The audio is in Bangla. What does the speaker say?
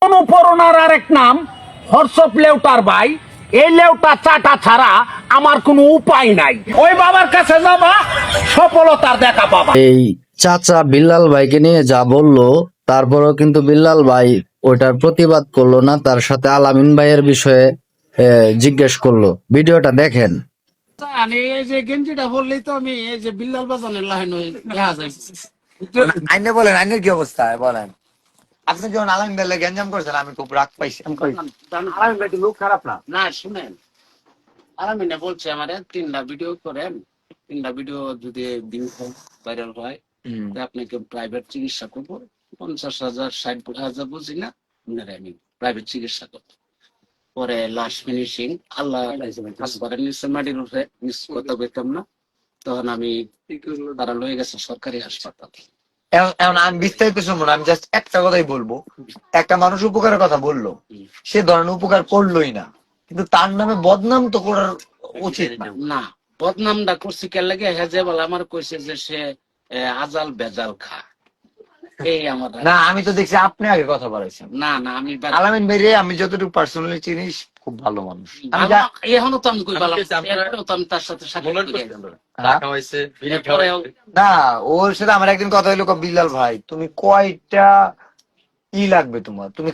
অনুপ্রেরণার আরেক নাম হর্ষপ লেউটার ভাই। এই লেউটা চাটা ছাড়া আমার কোনো উপায় নাই। ওই বাবার কাছে যাবা, সফলতার দেখা পাবা। এই চাচা বিল্লাল ভাইকে নিয়ে যা বললো, তারপরেও কিন্তু বিল্লাল ভাই ওইটার প্রতিবাদ করলো না, তার সাথে আলামিন ভাইয়ের বিষয়ে জিজ্ঞেস করলো। ভিডিওটা দেখেন। এই যে গেঞ্জিটা বললেই তো আমি এই যে বিল্লাল বাজানের লাইন দেখা যায়। আইনে বলেন, আইনের কি অবস্থা বলেন। আপনি যখন আলামিন ভাইয়ের গ্যাঞ্জাম করছেন আমি খুব রাগ পাইছি। আলামিন ভাই লোক খারাপ না। না শুনেন, আলামিনে বলছে আমারে 3টা ভিডিও করেন, 3টা ভিডিও যদি দিন ভাইরাল হয় আপনাকে প্রাইভেট চিকিৎসা করবো, 50,000 60,000 বুঝি না, আমি প্রাইভেট চিকিৎসা করবো। পরে লাস্ট ফিনিশিং আল্লাহ কাজ করে নিচে মাটির উপরে কথা বলতাম না, তখন আমি তারা লয়ে গেছে সরকারি হাসপাতাল। এখন আমি বিস্তারিত শুনবো না, আমি জাস্ট একটা কথাই বলবো। একটা মানুষ উপকারের কথা বললো, সে ধরনের উপকার করলোই না, কিন্তু তার নামে বদনাম তো করার উচিত না। না, বদনামটা করছি কে লাগে, হেজে বলে আমার কইছে যে সে আজাল বেজাল খা। এই আমার না, আমি তো দেখছি আপনি আগে কথা বলেছেন। না না, আমি আলামিন ভাই রে আমি যতটুকু পার্সোনালি চিনি খুব ভালো মানুষ। এখনো তো আমি কই বললাম, এরপরেও তো আমি তার সাথে সাক্ষাৎ করি। না, ওর সাথে আমার একদিন কথা হইলো, বিল্লাল ভাই তুমি কয়টা ই লাগবে তোমার, তুমি